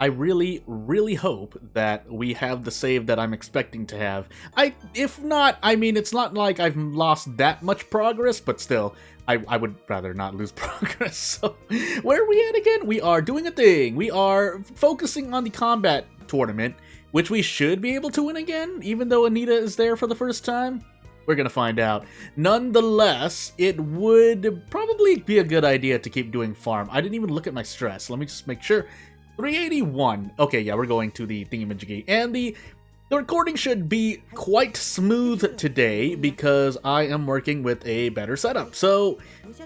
I really, really hope that we have the save that I'm expecting to have. If not, I mean, it's not like I've lost that much progress, but still, I would rather not lose progress. So, where are we at again? We are doing a thing. We are focusing on the combat tournament, which we should be able to win again, even though Anita is there for the first time. We're gonna find out. Nonetheless, it would probably be a good idea to keep doing farm. I didn't even look at my stress. Let me just make sure. 381. Okay, yeah, we're going to the thingamajiggy. And the recording should be quite smooth today because I am working with a better setup. So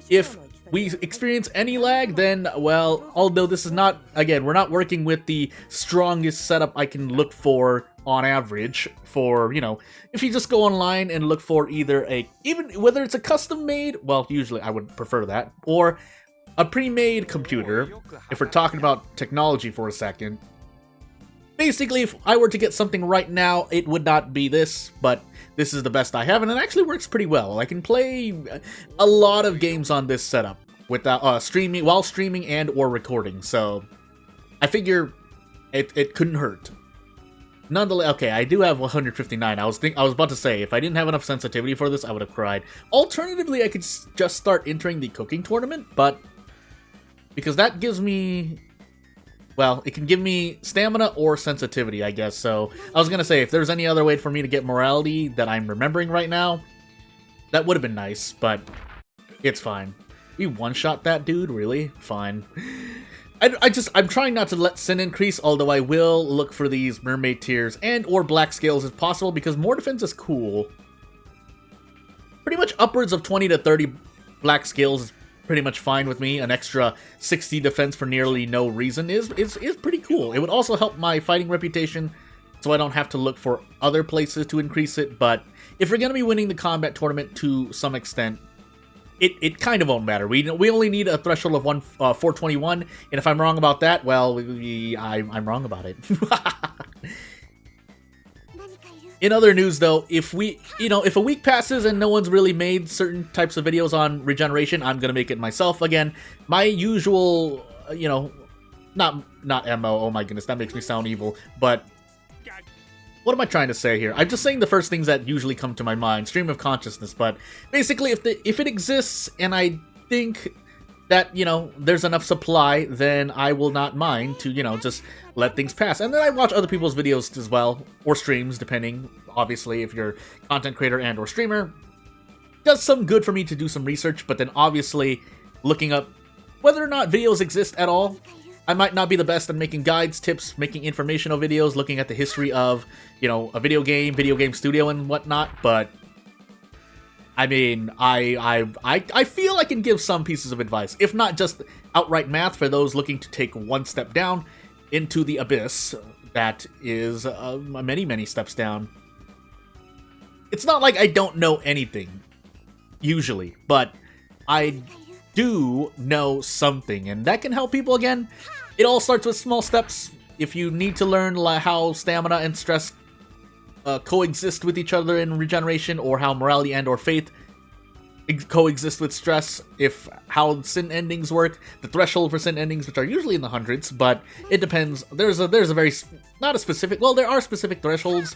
if we experience any lag, then, well, although this is not, again, we're not working with the strongest setup I can look for on average for, you know, if you just go online and look for either even whether it's a custom made, well, usually I would prefer that, or a pre-made computer, if we're talking about technology for a second. Basically, if I were to get something right now, it would not be this, but this is the best I have, and it actually works pretty well. I can play a lot of games on this setup without while streaming and or recording, so I figure it couldn't hurt. Nonetheless, okay, I do have 159. I was about to say, if I didn't have enough sensitivity for this, I would have cried. Alternatively, I could just start entering the cooking tournament, but because that gives me, well, it can give me stamina or sensitivity, I guess. So I was gonna say, if there's any other way for me to get morality that I'm remembering right now, that would have been nice, but it's fine. We one-shot that dude, really? Fine. I'm trying not to let sin increase, although I will look for these mermaid tears and or black scales if possible, because more defense is cool. Pretty much upwards of 20 to 30 black scales is pretty much fine with me. An extra 60 defense for nearly no reason is pretty cool. It would also help my fighting reputation, so I don't have to look for other places to increase it, but if we're going to be winning the combat tournament to some extent, it kind of won't matter. We only need a threshold of 421, and if I'm wrong about that, well, I'm wrong about it. In other news, though, if a week passes and no one's really made certain types of videos on Regeneration, I'm gonna make it myself again. My usual, not MO. Oh my goodness, that makes me sound evil. But what am I trying to say here? I'm just saying the first things that usually come to my mind. Stream of consciousness. But basically, if it exists and I think that, there's enough supply, then I will not mind to, just let things pass. And then I watch other people's videos as well, or streams, depending, obviously, if you're a content creator and or streamer. Does some good for me to do some research, but then obviously looking up whether or not videos exist at all. I might not be the best at making guides, tips, making informational videos, looking at the history of, a video game studio and whatnot, but I mean, I feel I can give some pieces of advice, if not just outright math for those looking to take one step down into the abyss that is many, many steps down. It's not like I don't know anything, usually, but I do know something, and that can help people again. It all starts with small steps. If you need to learn how stamina and stress coexist with each other in Regeneration, or how morality and or faith coexist with stress, how sin endings work, the threshold for sin endings, which are usually in the hundreds, but it depends. There's a very, not a specific, well, there are specific thresholds,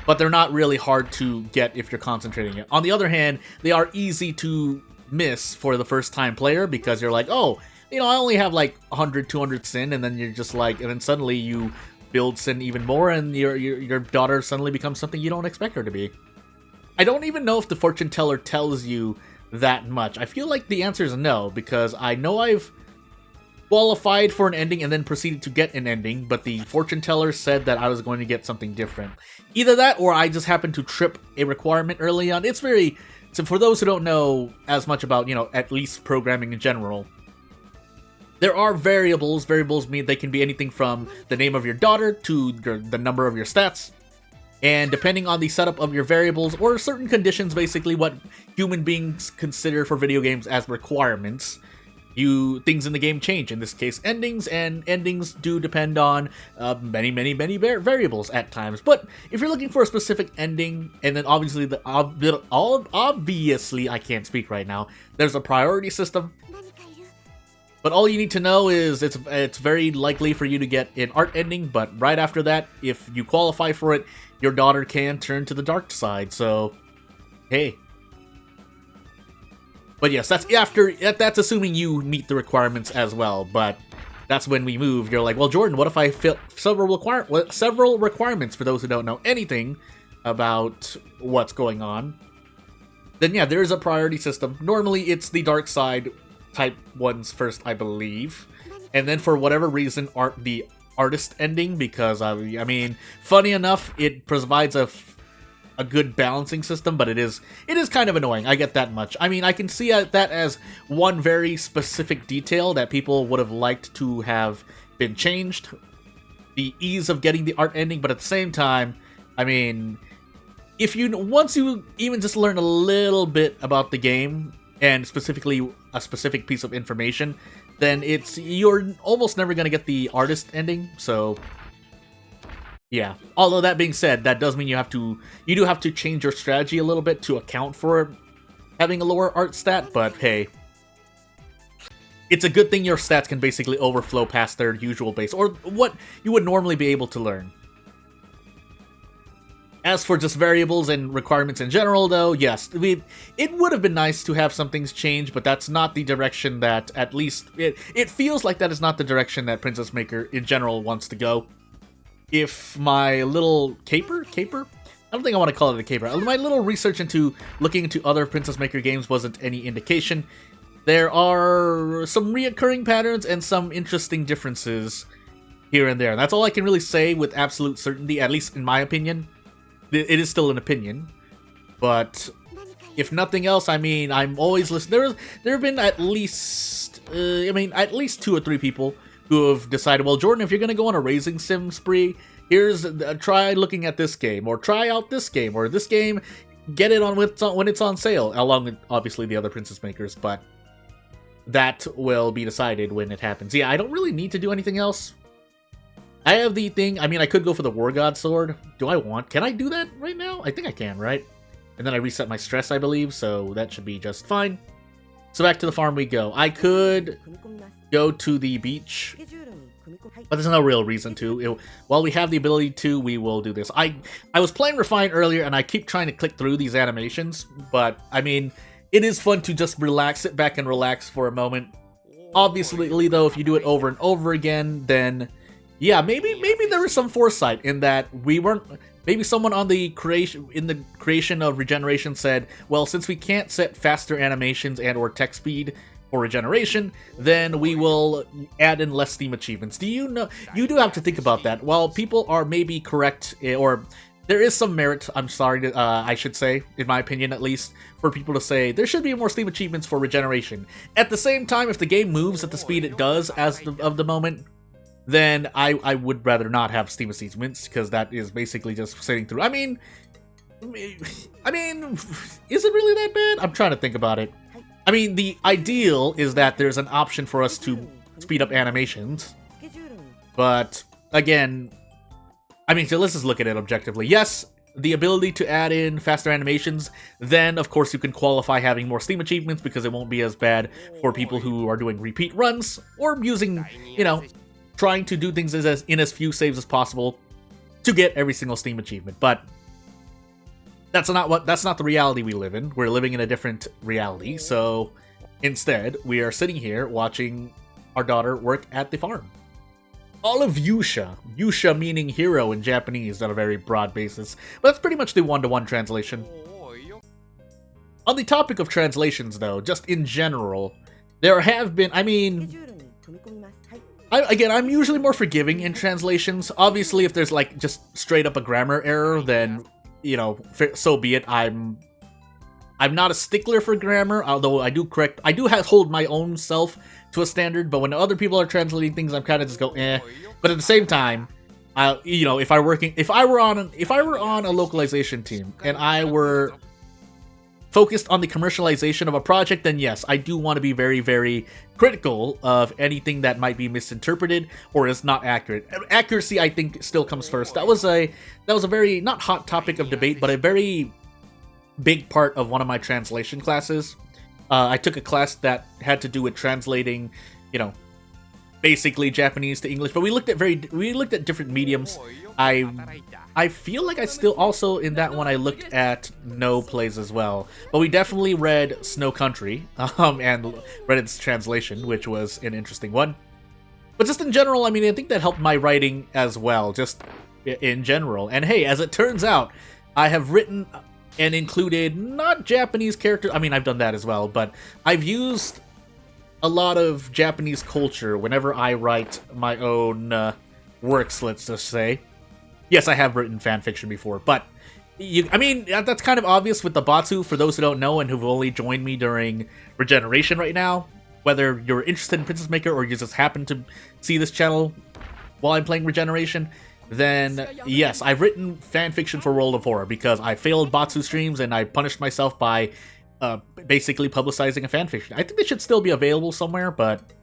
but they're not really hard to get if you're concentrating it. On the other hand, they are easy to miss for the first time player, because you're like, oh, I only have like 100, 200 sin, and then you're just like, and then suddenly you build sin even more, and your daughter suddenly becomes something you don't expect her to be. I don't even know if the fortune teller tells you that much. I feel like the answer is no, because I know I've qualified for an ending and then proceeded to get an ending, but the fortune teller said that I was going to get something different. Either that, or I just happened to trip a requirement early on. So for those who don't know as much about, at least programming in general, there are variables. Variables mean they can be anything from the name of your daughter to the number of your stats. And depending on the setup of your variables, or certain conditions, basically what human beings consider for video games as requirements, things in the game change. In this case, endings, and endings do depend on many variables at times. But if you're looking for a specific ending, and then obviously obviously I can't speak right now, there's a priority system. But all you need to know is it's very likely for you to get an art ending, but right after that, if you qualify for it, your daughter can turn to the dark side, so hey. But yes, that's assuming you meet the requirements as well, but that's when we move. You're like, well, Jordan, what if I fill several requirements for those who don't know anything about what's going on? Then yeah, there is a priority system. Normally, it's the dark side type ones first, I believe, and then for whatever reason, the artist ending, because I mean, funny enough, it provides a good balancing system, but it is kind of annoying. I get that much. I mean, I can see that as one very specific detail that people would have liked to have been changed, the ease of getting the art ending, but at the same time, I mean, once you even just learn a little bit about the game, and specifically a specific piece of information, then you're almost never going to get the artist ending, so yeah. Although that being said, that does mean you do have to change your strategy a little bit to account for having a lower art stat, but hey, it's a good thing your stats can basically overflow past their usual base, or what you would normally be able to learn. As for just variables and requirements in general, though, yes, it would have been nice to have some things change, but that's not the direction that, at least, it feels like that is not the direction that Princess Maker in general wants to go. If my little caper? I don't think I want to call it a caper. My little research into looking into other Princess Maker games wasn't any indication. There are some reoccurring patterns and some interesting differences here and there. That's all I can really say with absolute certainty, at least in my opinion. It is still an opinion, but if nothing else, I mean, I'm always listening. There have been at least, at least 2 or 3 people who have decided, well, Jordan, if you're gonna go on a racing sim spree, try looking at this game, or try out this game, or this game, get it on when it's on sale, along with obviously the other Princess Makers, but that will be decided when it happens. Yeah, I don't really need to do anything else. I have the thing, I mean, I could go for the War God Sword. Can I do that right now? I think I can, right? And then I reset my stress, I believe, so that should be just fine. So back to the farm we go. I could go to the beach, but there's no real reason to. While we have the ability to, we will do this. I was playing Refine earlier, and I keep trying to click through these animations, but, I mean, it is fun to just sit back and relax for a moment. Obviously, though, if you do it over and over again, then yeah, maybe there was some foresight in that we weren't. Maybe someone in the creation of Regeneration said, well, since we can't set faster animations and/or text speed for Regeneration, then we will add in less Steam achievements. You do have to think about that. While people are maybe correct, or there is some merit, I should say, in my opinion at least, for people to say there should be more Steam achievements for Regeneration. At the same time, if the game moves at the speed it does of the moment, then I would rather not have Steam achievements, because that is basically just sitting through. I mean, is it really that bad? I'm trying to think about it. I mean, the ideal is that there's an option for us to speed up animations, but again, I mean, so let's just look at it objectively. Yes, the ability to add in faster animations, then of course you can qualify having more Steam achievements, because it won't be as bad for people who are doing repeat runs, or using, trying to do things in as few saves as possible to get every single Steam achievement. But that's not the reality we live in. We're living in a different reality, so instead, we are sitting here watching our daughter work at the farm. All of Yusha meaning hero in Japanese on a very broad basis, but that's pretty much the one-to-one translation. On the topic of translations, though, just in general, there have been, I'm usually more forgiving in translations. Obviously, if there's like just straight up a grammar error, then, so be it. I'm not a stickler for grammar, although I do hold my own self to a standard, but when other people are translating things, I'm kind of just go, eh. But at the same time, if I were on a localization team and I were focused on the commercialization of a project, then yes, I do want to be very, very critical of anything that might be misinterpreted or is not accurate. Accuracy, I think, still comes first. That was a very, not hot topic of debate, but a very big part of one of my translation classes. I took a class that had to do with translating you know, basically Japanese to English, but we looked at different mediums. I feel like I still also in that one I looked at no plays as well, but we definitely read Snow Country and read its translation, which was an interesting one. But just in general, I mean, I think that helped my writing as well, just in general. And hey, as it turns out, I have written and included not Japanese characters. I mean, I've done that as well, but I've used a lot of Japanese culture whenever I write my own works, let's just say. Yes, I have written fan fiction before, but I mean, that's kind of obvious with the Batsu, for those who don't know and who've only joined me during Regeneration right now. Whether you're interested in Princess Maker or you just happen to see this channel while I'm playing Regeneration, then yes, I've written fan fiction for World of Horror because I failed Batsu streams and I punished myself by basically publicizing a fan fiction. I think they should still be available somewhere, but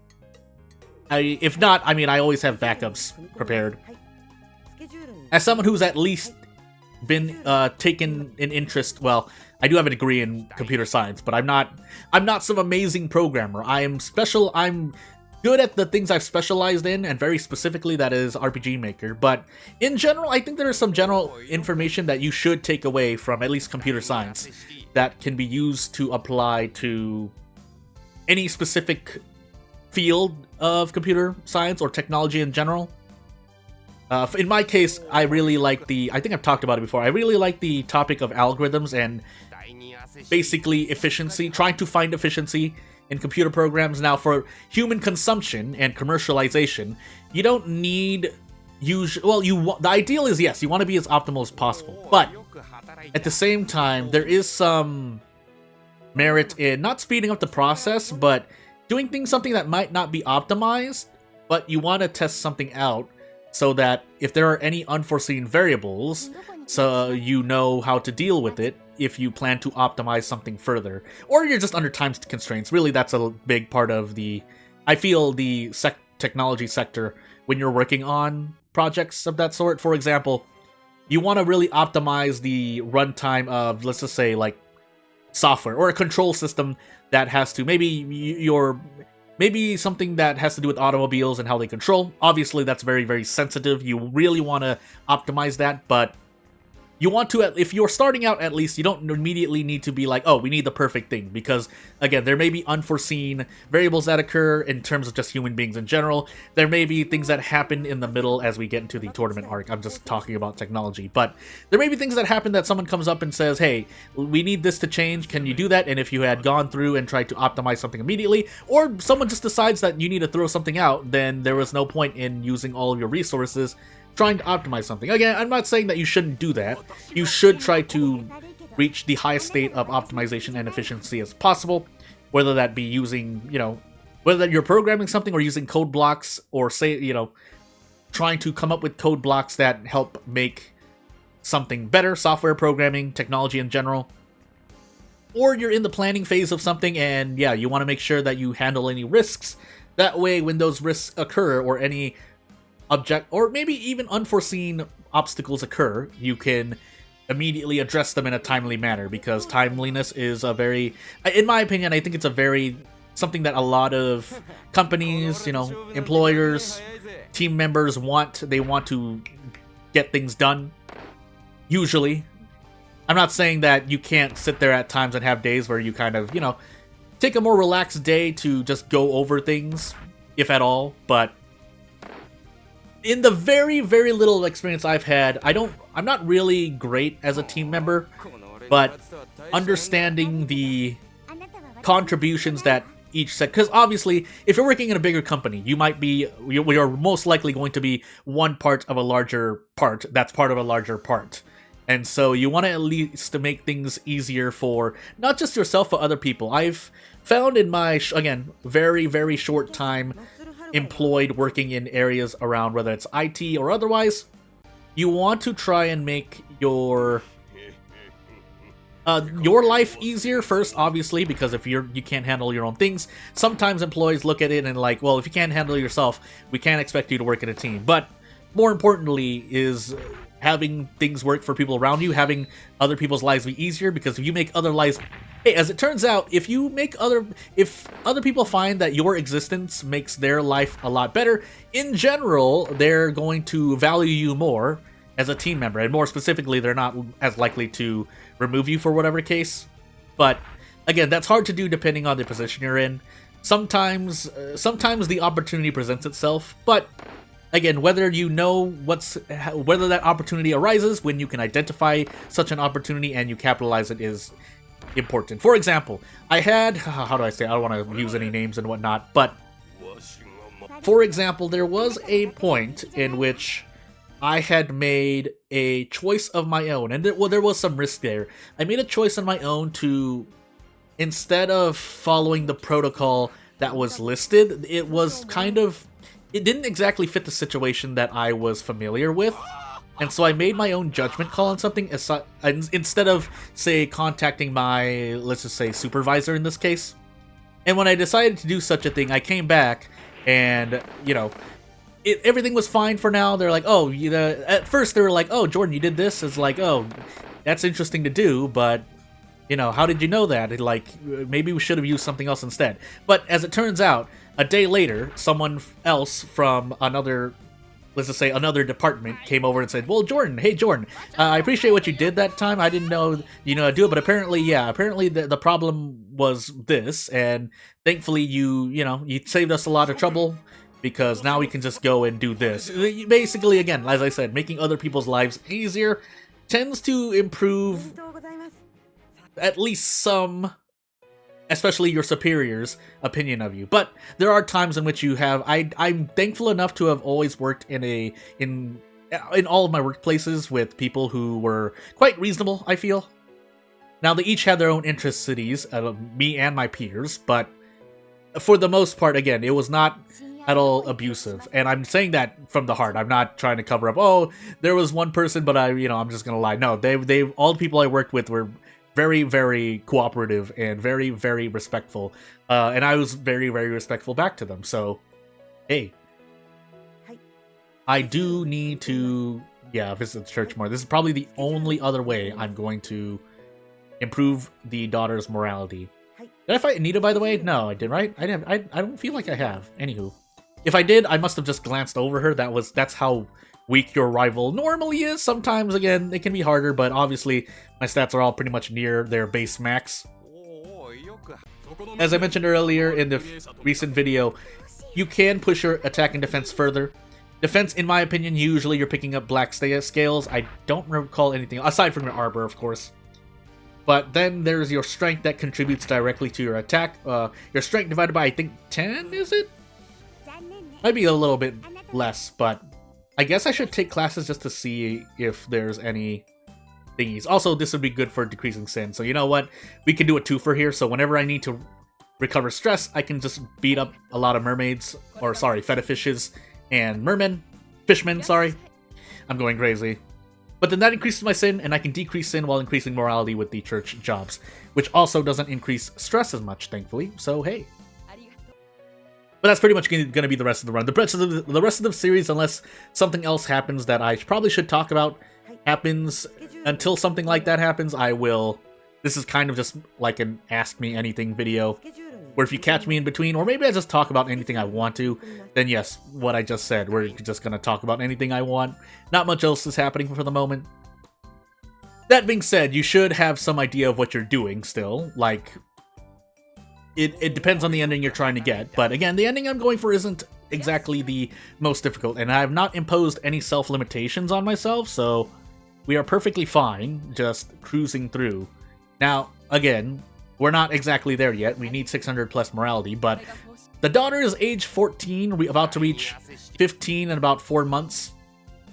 if not, I mean, I always have backups prepared. As someone who's at least been taken an interest, well, I do have a degree in computer science, but I'm not some amazing programmer. I'm good at the things I've specialized in, and very specifically that is RPG Maker. But in general, I think there is some general information that you should take away from at least computer science that can be used to apply to any specific field of computer science or technology in general. In my case, I really like I think I've talked about it before, I really like the topic of algorithms and basically efficiency, trying to find efficiency in computer programs. Now, for human consumption and commercialization, you don't need the ideal is, yes, you want to be as optimal as possible, but at the same time, there is some merit in not speeding up the process, but doing something that might not be optimized, but you want to test something out so that if there are any unforeseen variables, so you know how to deal with it if you plan to optimize something further, or you're just under time constraints. Really, that's a big part of I feel the technology sector when you're working on projects of that sort. For example, you want to really optimize the runtime of, let's just say, like software or a control system that has to maybe something that has to do with automobiles and how they control. Obviously, that's very, very sensitive. You really want to optimize that, but you want to, if you're starting out at least, you don't immediately need to be like, oh, we need the perfect thing, because, again, there may be unforeseen variables that occur in terms of just human beings in general. There may be things that happen in the middle as we get into the tournament arc. I'm just talking about technology, but there may be things that happen that someone comes up and says, hey, we need this to change, can you do that? And if you had gone through and tried to optimize something immediately, or someone just decides that you need to throw something out, then there was no point in using all of your resources trying to optimize something. Again, I'm not saying that you shouldn't do that. You should try to reach the highest state of optimization and efficiency as possible, whether that be using, whether you're programming something or using code blocks, or trying to come up with code blocks that help make something better, software programming, technology in general. Or you're in the planning phase of something and, yeah, you want to make sure that you handle any risks. That way, when those risks occur or any or maybe even unforeseen obstacles occur, you can immediately address them in a timely manner, because timeliness is in my opinion, I think it's something that a lot of companies, employers, team members they want to get things done. Usually. I'm not saying that you can't sit there at times and have days where you kind of, take a more relaxed day to just go over things, if at all, but in the very, very little experience I've had, I'm not really great as a team member, but understanding the contributions that each set, because obviously, if you're working in a bigger company, we are most likely going to be one part of a larger part that's part of a larger part. And so you want to at least to make things easier for not just yourself, but other people. I've found in my, again, very, very short time employed working in areas around, whether it's IT or otherwise, you want to try and make your life easier first, obviously, because if you can't handle your own things, sometimes employees look at it and like, well, if you can't handle it yourself, we can't expect you to work in a team. But more importantly is having things work for people around you, having other people's lives be easier, because if you make other lives Hey, as it turns out, if other people find that your existence makes their life a lot better, in general, they're going to value you more as a team member, and more specifically, they're not as likely to remove you for whatever case. But again, that's hard to do depending on the position you're in. Sometimes the opportunity presents itself, but again, whether you know whether that opportunity arises when you can identify such an opportunity and you capitalize it is important. For example, I had, how do I say, I don't want to use any names and whatnot, but for example, there was a point in which I had made a choice of my own, and there was some risk there. I made a choice on my own to, instead of following the protocol that was listed, it didn't exactly fit the situation that I was familiar with. And so I made my own judgment call on something instead of, say, contacting my, let's just say, supervisor in this case. And when I decided to do such a thing, I came back and, everything was fine for now. They're like, oh, at first they were like, oh, Jordan, you did this? It's like, oh, that's interesting to do, but, how did you know that? Maybe we should have used something else instead. But as it turns out, a day later, someone else from another, let's just say another department, came over and said, well, Jordan, hey Jordan, I appreciate what you did that time. I didn't know how to do it, but apparently the problem was this, and thankfully you saved us a lot of trouble, because now we can just go and do this. Basically, again, as I said, making other people's lives easier tends to improve at least some, especially your superior's opinion of you. But there are times in which you have, I'm thankful enough to have always worked in all of my workplaces with people who were quite reasonable, I feel. Now, they each had their own cities, me and my peers, but for the most part, again, it was not at all abusive. And I'm saying that from the heart. I'm not trying to cover up, oh, there was one person, but I'm just gonna lie. No, they all the people I worked with were very, very cooperative and very, very respectful. And I was very, very respectful back to them. So, hey. I do need to, visit the church more. This is probably the only other way I'm going to improve the daughter's morality. Did I fight Anita, by the way? No, I did, right? I don't feel like I have. Anywho. If I did, I must have just glanced over her. That's how weak your rival normally is. Sometimes, again, it can be harder, but obviously my stats are all pretty much near their base max. As I mentioned earlier in the recent video, you can push your attack and defense further. Defense, in my opinion, usually you're picking up black scales. I don't recall anything, aside from your arbor, of course. But then there's your strength that contributes directly to your attack. Your strength divided by, I think, 10, is it? Might be a little bit less, but I guess I should take classes just to see if there's any thingies. Also, this would be good for decreasing sin. So you know what? We can do a twofer here. So whenever I need to recover stress, I can just beat up a lot of mermaids. Or, sorry, feta fishes and fishmen, sorry. I'm going crazy. But then that increases my sin, and I can decrease sin while increasing morality with the church jobs. Which also doesn't increase stress as much, thankfully. So, hey. But that's pretty much going to be the rest of the run. The rest of the series, unless something else happens that I probably should talk about, happens. Until something like that happens, I will. This is kind of just like an Ask Me Anything video, where if you catch me in between, or maybe I just talk about anything I want to, then yes, what I just said, we're just going to talk about anything I want. Not much else is happening for the moment. That being said, you should have some idea of what you're doing still, like... It depends on the ending you're trying to get, but again, the ending I'm going for isn't exactly the most difficult, and I have not imposed any self-limitations on myself, so we are perfectly fine just cruising through. Now, again, we're not exactly there yet. We need 600 plus morality, but the daughter is age 14, we're about to reach 15 in about 4 months,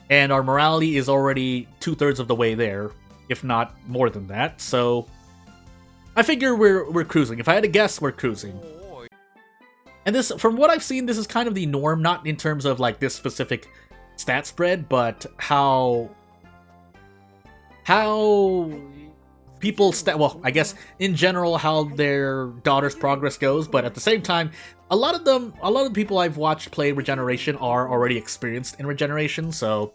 and our morality is already 2/3 of the way there, if not more than that, so... I figure we're cruising. If I had to guess, we're cruising. And this, from what I've seen, this is kind of the norm, not in terms of like this specific stat spread, but how people well, I guess in general how their daughter's progress goes, but at the same time, a lot of the people I've watched play Regeneration are already experienced in Regeneration, so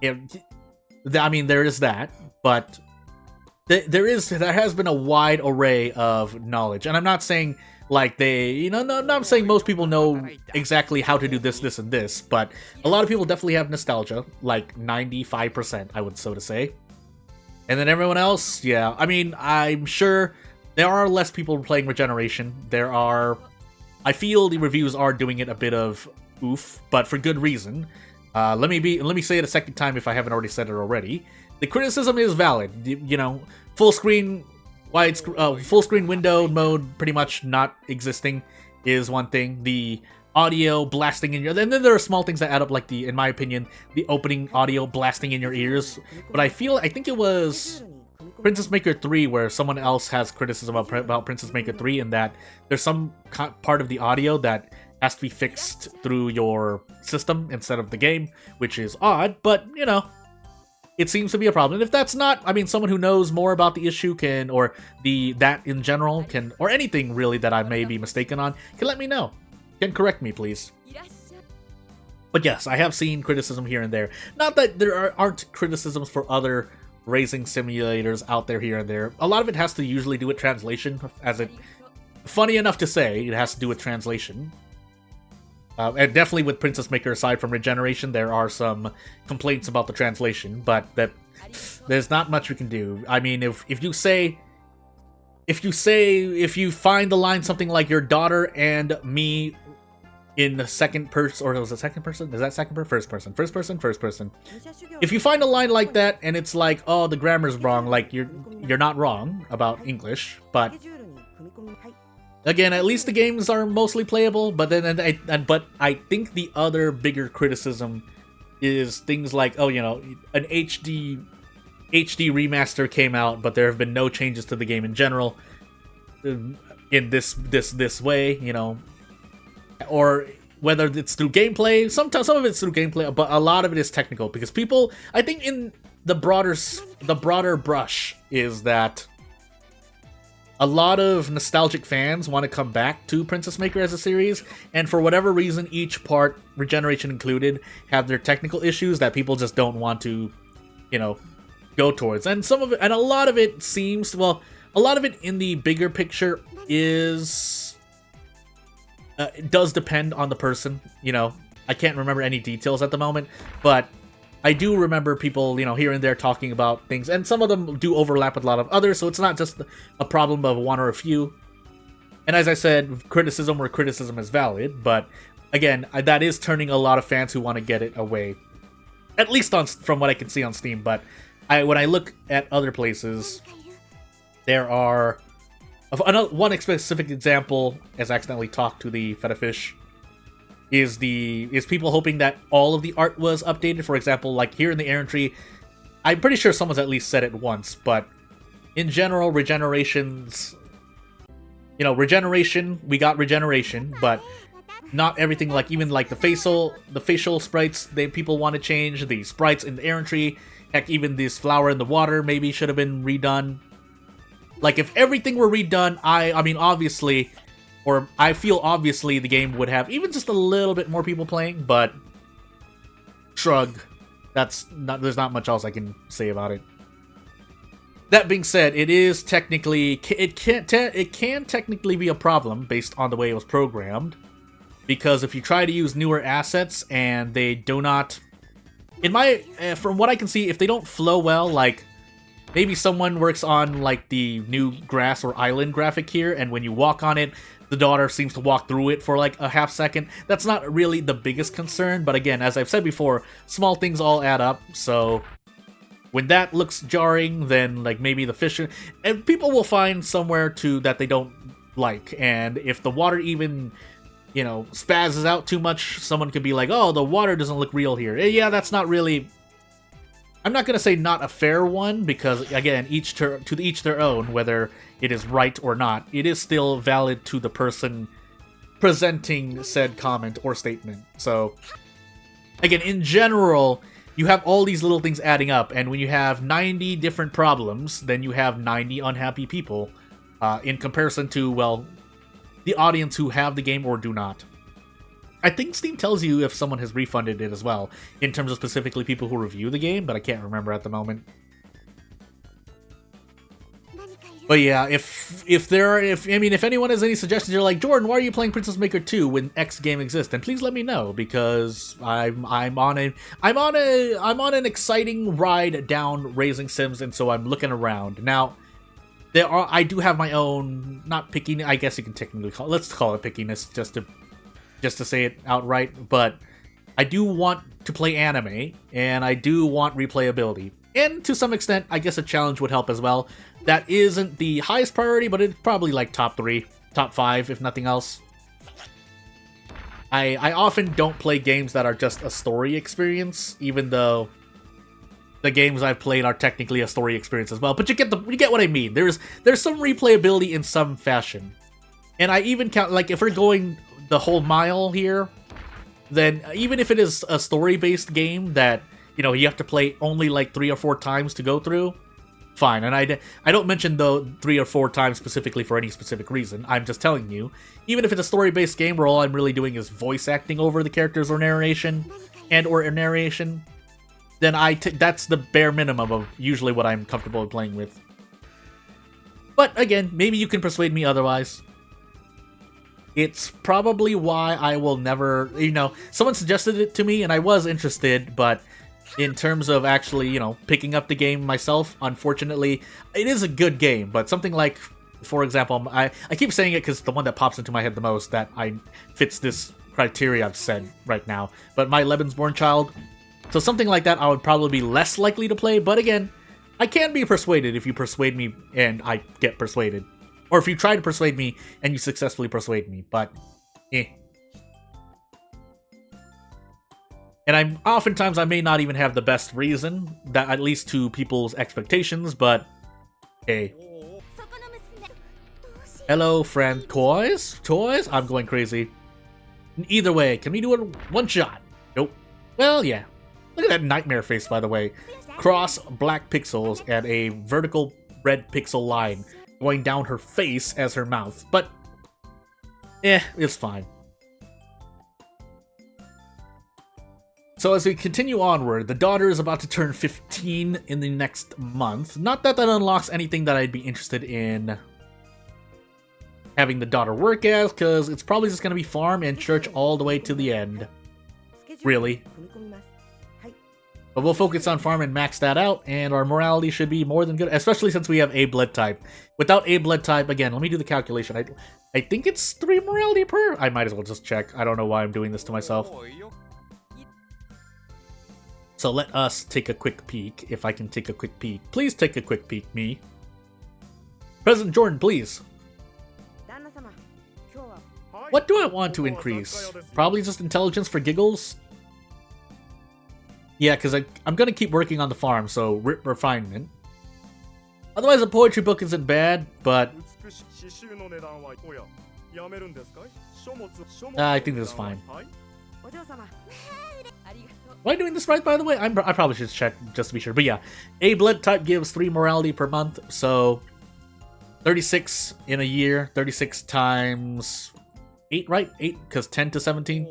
I mean there is that, but there has been a wide array of knowledge, and I'm not saying like I'm saying most people know exactly how to do this, and this, but a lot of people definitely have nostalgia, like 95%, I would so to say. And then everyone else, yeah, I mean, I'm sure there are less people playing Regeneration. I feel the reviews are doing it a bit of oof, but for good reason. Let me say it a second time if I haven't already said it already. The criticism is valid. Full screen full screen window mode pretty much not existing is one thing. The audio blasting in your, and then there are small things that add up, like in my opinion, the opening audio blasting in your ears. But I think it was Princess Maker 3 where someone else has criticism about Princess Maker 3, in that there's some part of the audio that has to be fixed through your system instead of the game, which is odd, but it seems to be a problem. And if that's not, I mean, someone who knows more about the issue that in general or anything really that I may be mistaken on, can let me know. Can correct me, please. But yes, I have seen criticism here and there. Not that there aren't criticisms for other racing simulators out there here and there. A lot of it has to usually do with translation, funny enough to say, it has to do with translation. And definitely with Princess Maker, aside from Regeneration, there are some complaints about the translation, but there's not much we can do. I mean, if you find the line something like "your daughter and me" in the second person, or was it second person? Is that second person? First person. First person? First person. If you find a line like that and it's like, oh, the grammar's wrong, like you're not wrong about English, but again, at least the games are mostly playable. But but I think the other bigger criticism is things like, an HD remaster came out, but there have been no changes to the game in general in this way, or whether it's through gameplay. Sometimes some of it's through gameplay, but a lot of it is technical, because people, I think, in the broader brush is that a lot of nostalgic fans want to come back to Princess Maker as a series, and for whatever reason, each part, Regeneration included, have their technical issues that people just don't want to, go towards. And a lot of it seems, a lot of it in the bigger picture is, it does depend on the person. I can't remember any details at the moment, but I do remember people, here and there talking about things, and some of them do overlap with a lot of others, so it's not just a problem of one or a few. And as I said, criticism where criticism is valid, but again, that is turning a lot of fans who want to get it away. At least from what I can see on Steam, but when I look at other places, there are one specific example, as I accidentally talked to the Fetafish, is people hoping that all of the art was updated. For example, like here in the errantry, I'm pretty sure someone's at least said it once, but in general, we got Regeneration, but not everything, like even like the facial sprites, people want to change, the sprites in the errantry, heck, even this flower in the water maybe should have been redone. Like, if everything were redone, I mean, obviously, or I feel obviously the game would have even just a little bit more people playing, but shrug. There's not much else I can say about it. That being said, it can technically be a problem based on the way it was programmed, because if you try to use newer assets and they do not, from what I can see, if they don't flow well, like maybe someone works on like the new grass or island graphic here, and when you walk on it, the daughter seems to walk through it for like a half second. That's not really the biggest concern, but again, as I've said before, small things all add up, so when that looks jarring, then like maybe the fish, and people will find somewhere that they don't like, and if the water even, spazzes out too much, someone could be like, oh, the water doesn't look real here. Yeah, that's not really, I'm not gonna say not a fair one, because again, to each their own, whether it is right or not. It is still valid to the person presenting said comment or statement. So again, in general, you have all these little things adding up, and when you have 90 different problems, then you have 90 unhappy people in comparison to, well, the audience who have the game or do not. I think Steam tells you if someone has refunded it as well, in terms of specifically people who review the game, but I can't remember at the moment. But yeah, if anyone has any suggestions, you're like, Jordan, why are you playing Princess Maker 2 when X game exists? Then please let me know, because I'm on an exciting ride down Raising Sims, and so I'm looking around. Now, I do have my own, not pickiness, I guess you can technically let's call it pickiness, just to say it outright, but I do want to play anime, and I do want replayability. And to some extent, I guess a challenge would help as well. That isn't the highest priority, but it's probably like top 3, top 5, if nothing else. I often don't play games that are just a story experience, even though the games I've played are technically a story experience as well. But you get what I mean. There's some replayability in some fashion. And I even count, like, if we're going the whole mile here, then even if it is a story-based game that, you know, you have to play only like 3 or 4 times to go through, fine. And I don't mention the 3 or 4 times specifically for any specific reason. I'm just telling you, even if it's a story-based game where all I'm really doing is voice acting over the characters or narration, then that's the bare minimum of usually what I'm comfortable playing with. But again, maybe you can persuade me otherwise. It's probably why I will never, you know, someone suggested it to me and I was interested, but in terms of actually, you know, picking up the game myself, unfortunately, it is a good game, but something like, for example, I keep saying it because the one that pops into my head the most that fits this criteria I've said right now, but My Lebensborn Child. So something like that I would probably be less likely to play, but again, I can be persuaded if you persuade me and I get persuaded. Or if you try to persuade me and you successfully persuade me, but And oftentimes I may not even have the best reason, that at least to people's expectations, but hey. Hello, friend. Toys? I'm going crazy. Either way, can we do it one shot? Nope. Well, yeah. Look at that nightmare face, by the way. Cross black pixels and a vertical red pixel line going down her face as her mouth. But, it's fine. So as we continue onward, the daughter is about to turn 15 in the next month. Not that unlocks anything that I'd be interested in having the daughter work as, because it's probably just going to be farm and church all the way to the end. Really. But we'll focus on farm and max that out, and our morality should be more than good, especially since we have a blood type. Without a blood type, again, let me do the calculation. I think it's 3 morality per? I might as well just check. I don't know why I'm doing this to myself. So let us take a quick peek, if I can take a quick peek. Please take a quick peek, me. President Jordan, please. What do I want to increase? Probably just intelligence for giggles? Yeah, because I'm going to keep working on the farm, so refinement. Otherwise, a poetry book isn't bad, but I think this is fine. Am I doing this right, by the way? I probably should check just to be sure. But yeah, a blood type gives 3 morality per month, so 36 in a year. 36 times 8, right? 8, because 10 to 17.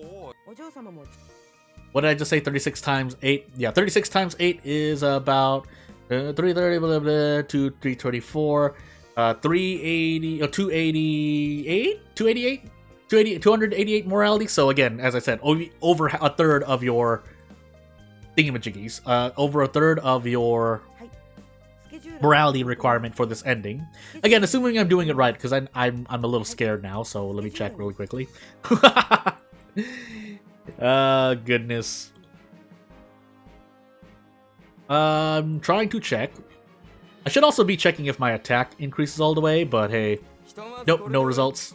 What did I just say? 36 times 8. Yeah, 36 times 8 is about 330, blah, blah, blah, 324, 380, 288? 288 morality. So again, as I said, over a third of your thingamajiggies, over a third of your morality requirement for this ending. Again, assuming I'm doing it right, because I'm a little scared now. So let me check really quickly. Goodness. I'm trying to check. I should also be checking if my attack increases all the way, but hey, nope, no results.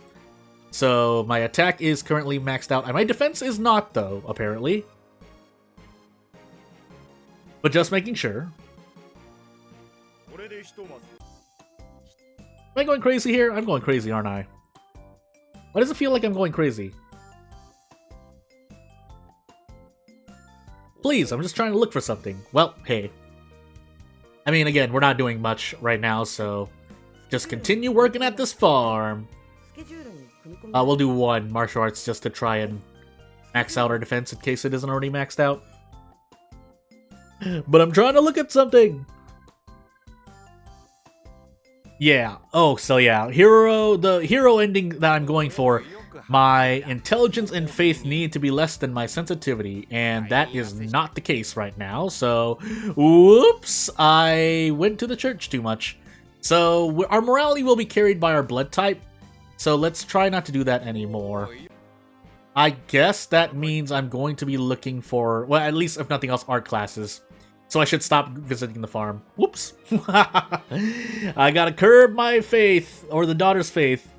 So my attack is currently maxed out. My defense is not, though, apparently. But just making sure. Am I going crazy here? I'm going crazy, aren't I? Why does it feel like I'm going crazy? Please, I'm just trying to look for something. Well, hey. I mean, again, we're not doing much right now, so just continue working at this farm. We'll do 1 martial arts just to try and max out our defense in case it isn't already maxed out. But I'm trying to look at something! Yeah. Oh, so yeah. The hero ending that I'm going for, my intelligence and faith need to be less than my sensitivity, and that is not the case right now. So, whoops, I went to the church too much. So, our morality will be carried by our blood type. So, let's try not to do that anymore. I guess that means I'm going to be looking for, well, at least if nothing else, art classes. So I should stop visiting the farm. Whoops. I gotta curb my faith, or the daughter's faith.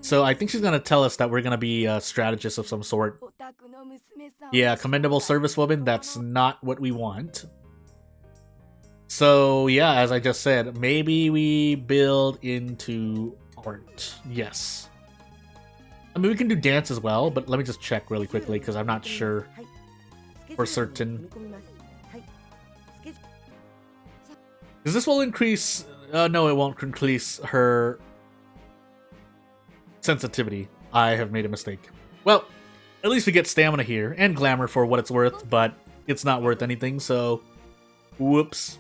So I think she's gonna tell us that we're gonna be strategists of some sort. Yeah, commendable servicewoman, that's not what we want. So yeah, as I just said, maybe we build into art. Yes. I mean, we can do dance as well, but let me just check really quickly because I'm not sure for certain. Because this will increase... no, it won't increase her sensitivity. I have made a mistake. Well, at least we get stamina here and glamour for what it's worth, but it's not worth anything, so... Whoops.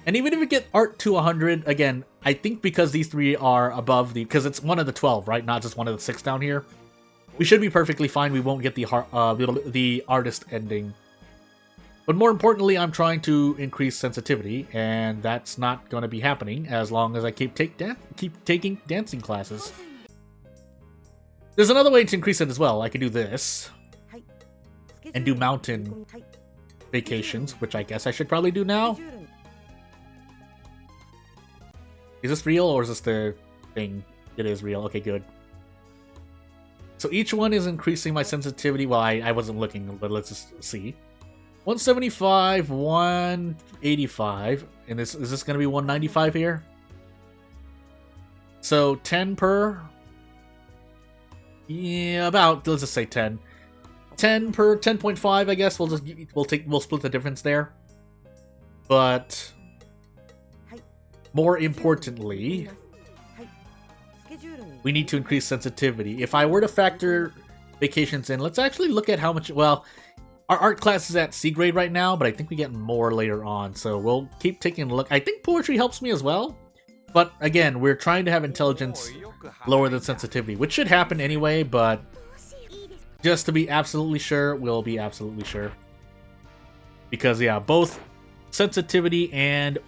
And even if we get art to 100, again, I think because these three are above the... Because it's one of the 12, right? Not just one of the 6 down here. We should be perfectly fine. We won't get the artist ending. But more importantly, I'm trying to increase sensitivity, and that's not going to be happening as long as I keep taking dancing classes. There's another way to increase it as well. I can do this. And do mountain vacations, which I guess I should probably do now. Is this real, or is this the thing? It is real. Okay, good. So each one is increasing my sensitivity. Well, I wasn't looking, but let's just see. 175, 185, and is this going to be 195 here? So 10 per. Yeah, about, let's just say 10. 10 per 10.5, I guess. We'll split the difference there. But more importantly, we need to increase sensitivity. If I were to factor vacations in, let's actually look at how much, well, our art class is at C grade right now, but I think we get more later on, so we'll keep taking a look. I think poetry helps me as well, but again, we're trying to have intelligence lower than sensitivity, which should happen anyway, but just to be absolutely sure, we'll be absolutely sure. Because, yeah, both sensitivity and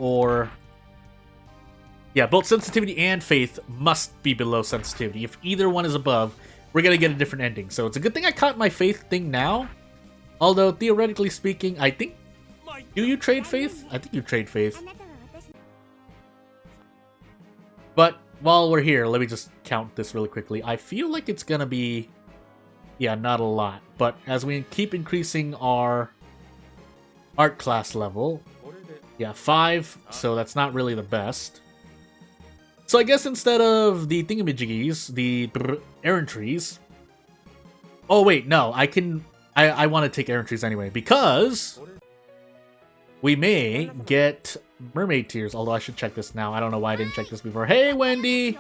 both sensitivity and faith must be below sensitivity. If either one is above, we're going to get a different ending. So it's a good thing I caught my faith thing now. Although, theoretically speaking, I think... Do you trade faith? I think you trade faith. But while we're here, let me just count this really quickly. I feel like it's going to be... Yeah, not a lot. But as we keep increasing our art class level... Yeah, 5. So that's not really the best. So I guess instead of the thingamajiggies, the errantries... Oh wait, no, I want to take errantries anyway, because we may get mermaid tears, although I should check this now. I don't know why I didn't check this before. Hey, Wendy!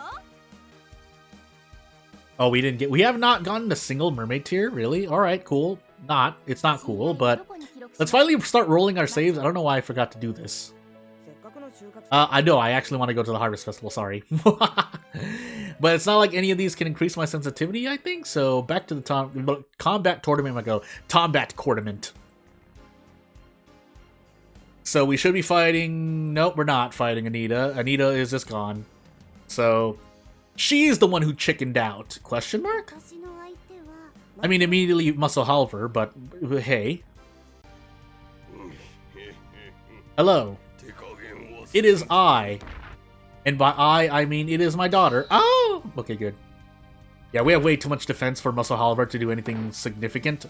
Oh, we have not gotten a single mermaid tier, really? Alright, cool. It's not cool, but let's finally start rolling our saves. I don't know why I forgot to do this. I know, I actually want to go to the Harvest Festival, sorry. But it's not like any of these can increase my sensitivity, I think, so back to the combat tournament I go. Combat tournament. So we should be fighting... Nope, we're not fighting Anita. Anita is just gone. So, she's the one who chickened out. Question mark? I mean, immediately Muscle Halver, but hey. Hello. It is I. And by I mean it is my daughter. Oh! Okay, good. Yeah, we have way too much defense for Muscle Halver to do anything significant.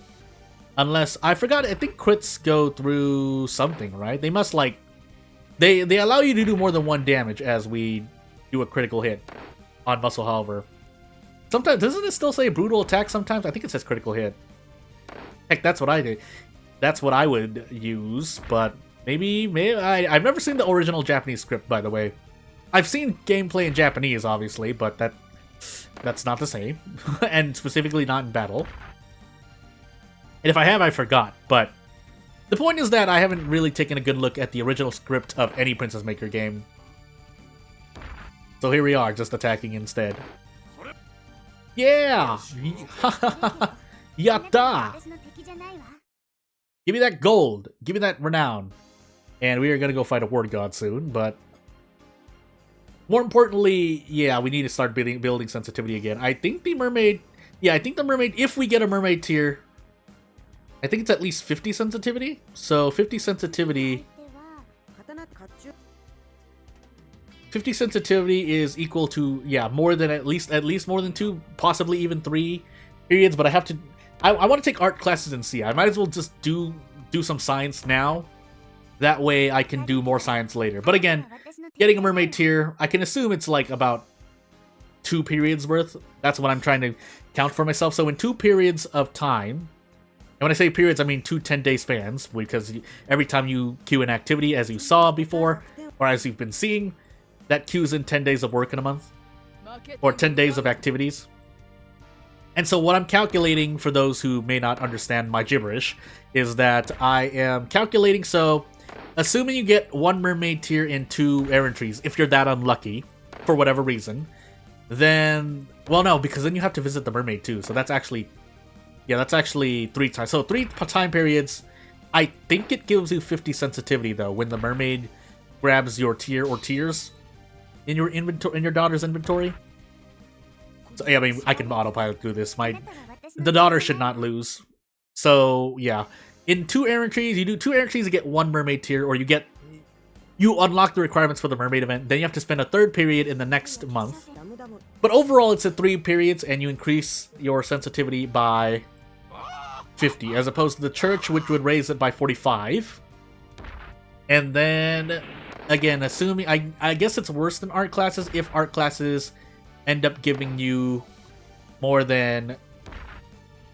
Unless, I forgot, I think crits go through something, right? They must, like... They allow you to do more than 1 damage as we do a critical hit on Muscle Halver. Sometimes, doesn't it still say brutal attack sometimes? I think it says critical hit. Heck, that's what I did. That's what I would use, but... Maybe I've never seen the original Japanese script, by the way. I've seen gameplay in Japanese, obviously, but that's not the same. And specifically not in battle. And if I have, I forgot, but The point is that I haven't really taken a good look at the original script of any Princess Maker game. So here we are, just attacking instead. Yeah! Yatta! Give me that gold! Give me that renown! And we are gonna go fight a ward god soon, but... more importantly, yeah, we need to start building sensitivity again. I think the mermaid... yeah, I think the mermaid, if we get a mermaid tier... I think it's at least 50 sensitivity. So 50 sensitivity... 50 sensitivity is equal to, yeah, more than at least more than 2, possibly even 3 periods, but I have to... I want to take art classes and see. I might as well just do some science now. That way I can do more science later. But again, getting a mermaid tier, I can assume it's like about 2 periods worth. That's what I'm trying to count for myself. So in 2 periods of time, and when I say periods, I mean 2 10-day spans, because every time you queue an activity, as you saw before, or as you've been seeing, that queues in 10 days of work in a month, or 10 days of activities. And so what I'm calculating, for those who may not understand my gibberish, is that I am calculating, so assuming you get 1 mermaid tier in 2 errantries, if you're that unlucky, for whatever reason, then, well, no, because then you have to visit the mermaid too, so that's actually, yeah, that's actually 3 times. So 3 time periods. I think it gives you 50 sensitivity though when the mermaid grabs your tier or tiers in your inventory, in your daughter's inventory. So yeah, I mean, I can autopilot through this. The daughter should not lose. So yeah, in 2 errantries, you do 2 errantries to get 1 mermaid tier, or you unlock the requirements for the mermaid event. Then you have to spend a 3rd period in the next month. But overall, it's at 3 periods, and you increase your sensitivity by 50, as opposed to the church, which would raise it by 45. And then, again, assuming, I guess it's worse than art classes if art classes end up giving you more than,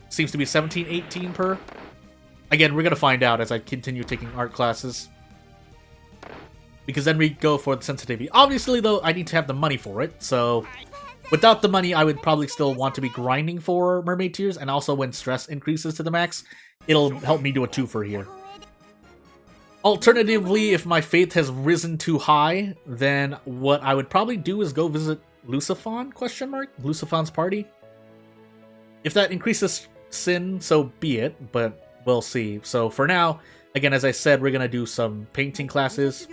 seems to be 17, 18 per. Again, we're going to find out as I continue taking art classes, because then we go for the sensitivity. Obviously, though, I need to have the money for it, so without the money, I would probably still want to be grinding for mermaid tiers, and also when stress increases to the max, it'll help me do a 2-fer here. Alternatively, if my faith has risen too high, then what I would probably do is go visit Luciphon, ? Luciphon's party. If that increases sin, so be it, but we'll see. So for now, again, as I said, we're going to do some painting classes,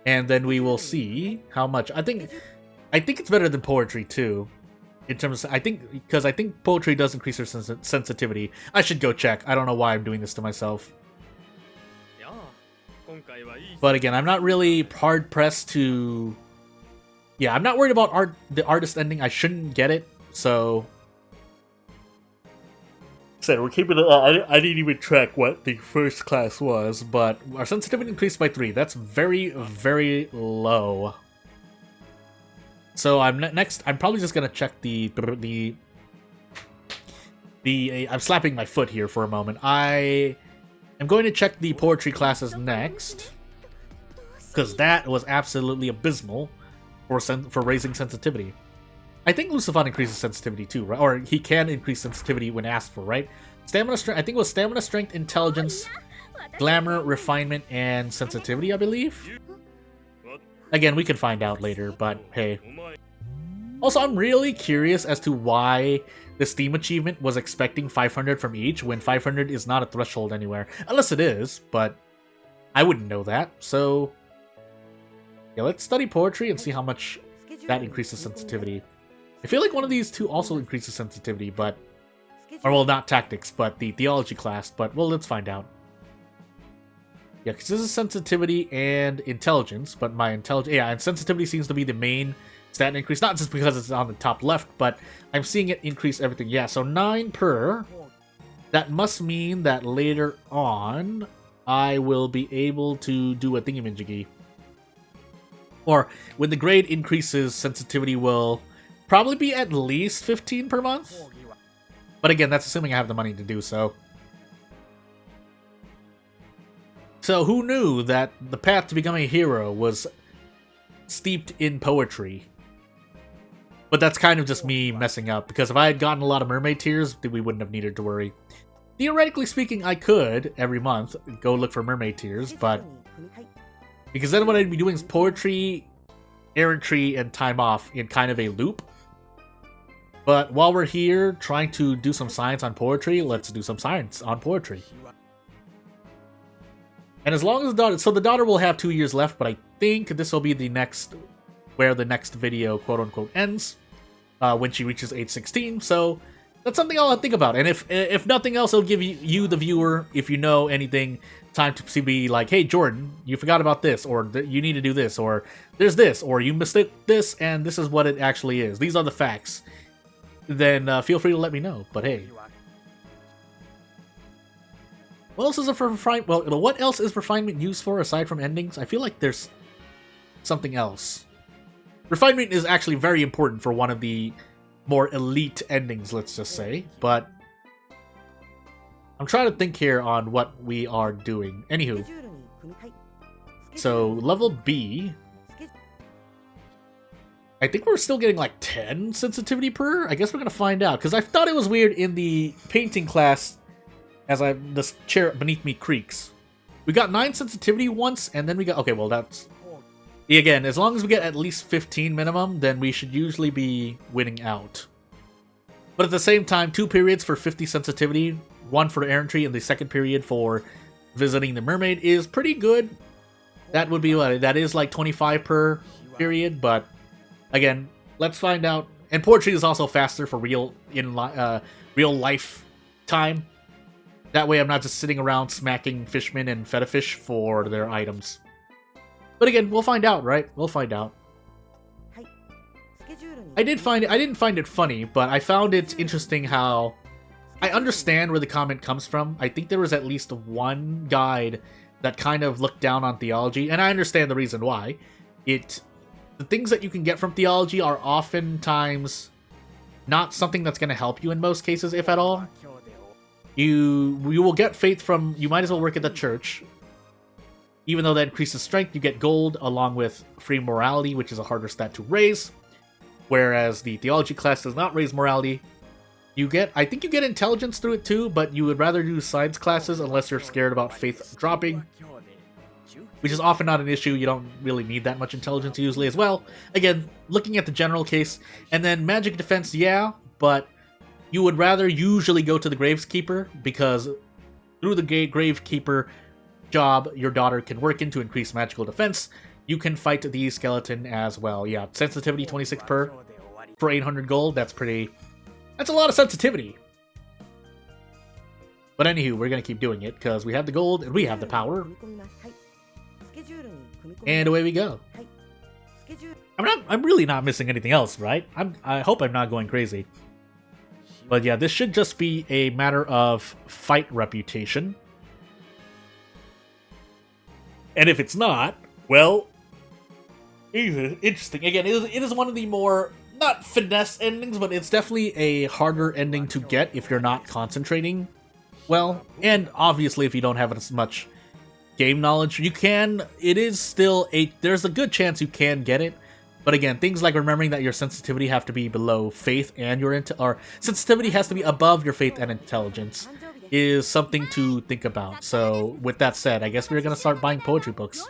and then we will see how much. I think it's better than poetry too, in terms of, I think poetry does increase your sensitivity. I should go check. I don't know why I'm doing this to myself. But again, I'm not really hard pressed to. Yeah, I'm not worried about the artist ending. I shouldn't get it, so. Said we're keeping it. I didn't even track what the first class was, but our sensitivity increased by 3. That's very, very low. So I'm probably just gonna check I'm slapping my foot here for a moment. I am going to check the poetry classes next, because that was absolutely abysmal for raising sensitivity. I think Luciphon increases sensitivity too, right? Or he can increase sensitivity when asked for, right? Stamina strength. I think it was stamina, strength, intelligence, glamour, refinement, and sensitivity, I believe. Again, we can find out later, but hey. Also, I'm really curious as to why the Steam achievement was expecting 500 from each, when 500 is not a threshold anywhere. Unless it is, but I wouldn't know that. So, yeah, let's study poetry and see how much that increases sensitivity. I feel like one of these two also increases sensitivity, but... or, well, not tactics, but the theology class, but, well, let's find out. Yeah, because this is sensitivity and intelligence, but my intelligence... yeah, and sensitivity seems to be the main stat increase, not just because it's on the top left, but I'm seeing it increase everything. Yeah, so 9 per. That must mean that later on, I will be able to do a thingamajiggy. Or, when the grade increases, sensitivity will probably be at least 15 per month. But again, that's assuming I have the money to do so. So who knew that the path to becoming a hero was steeped in poetry? But that's kind of just me messing up, because if I had gotten a lot of mermaid tears, then we wouldn't have needed to worry. theoretically speaking, I could, every month, go look for mermaid tears, but... because then what I'd be doing is poetry, errantry, and time off in kind of a loop. But while we're here trying to do some science on poetry, let's do some science on poetry. And as long as the daughter... so the daughter will have 2 years left, but I think this will be the next... where the next video, quote-unquote, ends. When she reaches age 16, so that's something I'll think about. And if nothing else, it'll give you, the viewer, if you know anything, time to be like, hey, Jordan, you forgot about this, or you need to do this, or there's this, or you mistake this, and this is what it actually is. These are the facts. Then feel free to let me know. But hey. What else is it for refinement? Well, what else is refinement used for aside from endings? I feel like there's something else. Refinement is actually very important for one of the more elite endings, let's just say. But I'm trying to think here on what we are doing. Anywho. So, level B. I think we're still getting like 10 sensitivity per? I guess we're going to find out. Because I thought it was weird in the painting class as this chair beneath me creaks. We got 9 sensitivity once, and then we got... okay, well, that's... again, as long as we get at least 15 minimum, then we should usually be winning out. But at the same time, 2 periods for 50 sensitivity, 1 for errantry, and the second period for visiting the mermaid is pretty good. That would be what? That is like 25 per period, but again, let's find out. And poetry is also faster for real life time. That way I'm not just sitting around smacking fishmen and feta fish for their items. But again, we'll find out, right? We'll find out. I didn't find it funny, but I found it interesting how... I understand where the comment comes from. I think there was at least one guide that kind of looked down on theology, and I understand the reason why. The things that you can get from theology are oftentimes not something that's going to help you in most cases, if at all. You will get faith from... you might as well work at the church. Even though that increases strength, you get gold along with free morality, which is a harder stat to raise. Whereas the theology class does not raise morality. I think you get intelligence through it too, but you would rather do science classes unless you're scared about faith dropping. Which is often not an issue. You don't really need that much intelligence usually as well. Again, looking at the general case. And then magic defense, yeah, but you would rather usually go to the Gravekeeper, because through the Gravekeeper job your daughter can work in to increase magical defense, you can fight the skeleton as well. Yeah, sensitivity 26 per for 800 gold. That's a lot of sensitivity. But anywho, we're gonna keep doing it because we have the gold and we have the power. And away we go. I'm really not missing anything else, right? I hope I'm not going crazy. But yeah, this should just be a matter of fight reputation. And if it's not, well, interesting. Again, it is one of the more, not finesse endings, but it's definitely a harder ending to get if you're not concentrating well. And obviously, if you don't have as much game knowledge, there's a good chance you can get it. But again, things like remembering that your sensitivity have to be below faith and or sensitivity has to be above your faith and intelligence is something to think about. So with that said, I guess we're gonna start buying poetry books.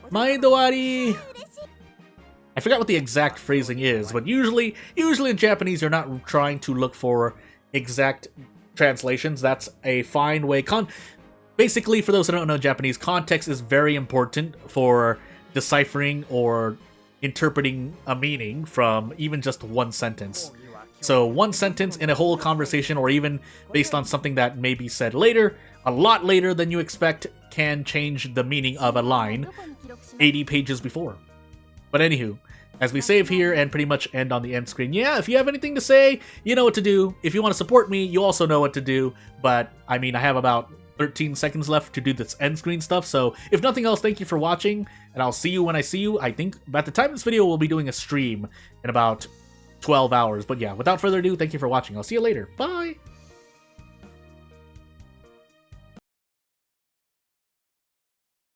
Maidowari! I forgot what the exact phrasing is, but usually in Japanese you're not trying to look for exact translations. That's a fine way. Basically, for those who don't know Japanese, context is very important for deciphering or interpreting a meaning from even just one sentence. So one sentence in a whole conversation, or even based on something that may be said later, a lot later than you expect, can change the meaning of a line 80 pages before. But anywho, as we save here and pretty much end on the end screen, yeah, if you have anything to say, you know what to do. If you want to support me, you also know what to do. But, I mean, I have about 13 seconds left to do this end screen stuff, so if nothing else, thank you for watching, and I'll see you when I see you. I think by the time this video, we'll be doing a stream in about 12 hours. But yeah, without further ado, thank you for watching. I'll see you later. Bye!